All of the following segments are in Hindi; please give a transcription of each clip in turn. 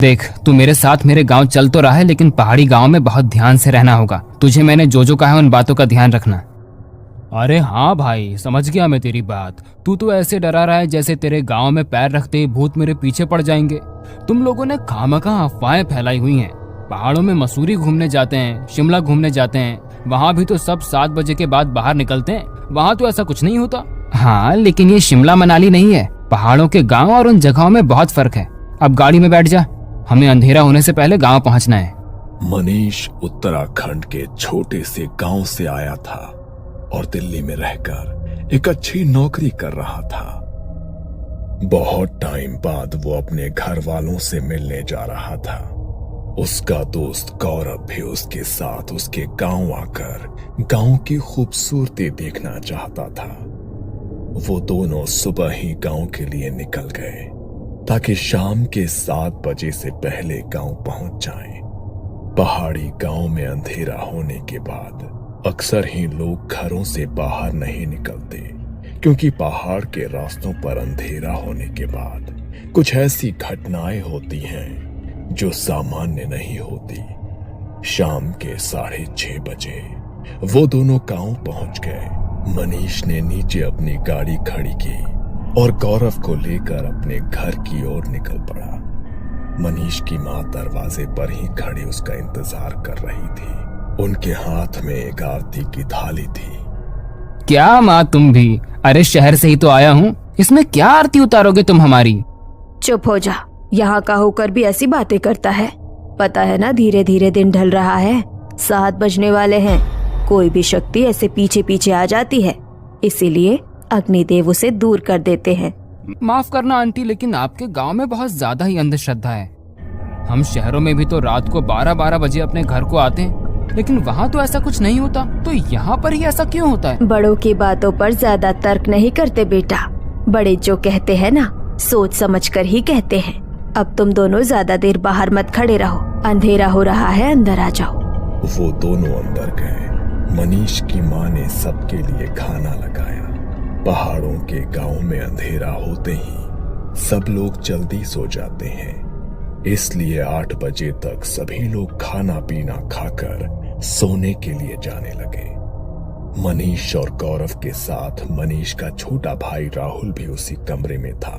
देख, तू मेरे साथ मेरे गांव चल तो रहा है, लेकिन पहाड़ी गांव में बहुत ध्यान से रहना होगा। तुझे मैंने जो जो कहा है उन बातों का ध्यान रखना। अरे हाँ भाई, समझ गया मैं तेरी बात। तू तो ऐसे डरा रहा है जैसे तेरे गांव में पैर रखते ही भूत मेरे पीछे पड़ जाएंगे। तुम लोगों ने खामखा अफवाहें फैलाई हुई हैं। पहाड़ों में मसूरी घूमने जाते हैं, शिमला घूमने जाते हैं, वहाँ भी तो सब 7 बजे के बाद बाहर निकलते हैं। वहाँ तो ऐसा कुछ नहीं होता। हाँ, लेकिन ये शिमला मनाली नहीं है। पहाड़ों के गाँव और उन जगहों में बहुत फर्क है। अब गाड़ी में बैठ जा, हमें अंधेरा होने से पहले गांव पहुंचना है। मनीष उत्तराखंड के छोटे से गांव से आया था और दिल्ली में रहकर एक अच्छी नौकरी कर रहा था। बहुत टाइम बाद वो अपने घर वालों से मिलने जा रहा था। उसका दोस्त गौरव भी उसके साथ उसके गांव आकर गांव की खूबसूरती देखना चाहता था। वो दोनों सुबह ही गांव के लिए निकल गए ताकि शाम के 7 बजे से पहले गांव पहुंच जाएं। पहाड़ी गांव में अंधेरा होने के बाद अक्सर ही लोग घरों से बाहर नहीं निकलते, क्योंकि पहाड़ के रास्तों पर अंधेरा होने के बाद कुछ ऐसी घटनाएं होती हैं जो सामान्य नहीं होती। शाम के 6:30 बजे वो दोनों गांव पहुंच गए। मनीष ने नीचे अपनी गाड़ी खड़ी की और गौरव को लेकर अपने घर की ओर निकल पड़ा। मनीष की माँ दरवाजे पर ही खड़ी उसका इंतजार कर रही थी। उनके हाथ में एक आरती की थाली थी। क्या माँ, तुम भी? अरे शहर से ही तो आया हूँ, इसमें क्या आरती उतारोगे तुम हमारी? चुप हो जा, यहाँ का होकर भी ऐसी बातें करता है। पता है ना, धीरे धीरे दिन ढल रहा है, 7 बजने वाले हैं। कोई भी शक्ति ऐसे पीछे पीछे आ जाती है, इसीलिए अग्निदेव उसे दूर कर देते हैं। माफ करना आंटी, लेकिन आपके गांव में बहुत ज्यादा ही अंधश्रद्धा है। हम शहरों में भी तो रात को 12-12 बजे अपने घर को आते हैं, लेकिन वहाँ तो ऐसा कुछ नहीं होता। तो यहाँ पर ही ऐसा क्यों होता है? बड़ों की बातों पर ज्यादा तर्क नहीं करते बेटा। बड़े जो कहते हैं ना, सोच समझ कर ही कहते हैं। अब तुम दोनों ज्यादा देर बाहर मत खड़े रहो, अंधेरा हो रहा है, अंदर आ जाओ। वो दोनों अंदर गए। मनीष की माँ ने सबके लिए खाना लगाया। पहाड़ों के गांव में अंधेरा होते ही सब लोग जल्दी सो जाते हैं, इसलिए 8 बजे तक सभी लोग खाना पीना खाकर सोने के लिए जाने लगे। मनीष और गौरव के साथ मनीष का छोटा भाई राहुल भी उसी कमरे में था।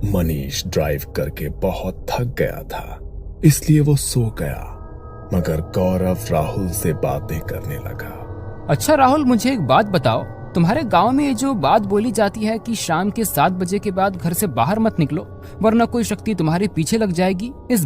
मनीष ड्राइव करके बहुत थक गया था, इसलिए वो सो गया, मगर गौरव राहुल से बातें करने लगा। अच्छा राहुल, मुझे एक बात बताओ, तुम्हारे गांव में ये जो बात बोली जाती है कि शाम के 7 बजे के बाद घर से बाहर मत निकलो वरना कोई शक्ति तुम्हारे पीछे लग जाएगी, इस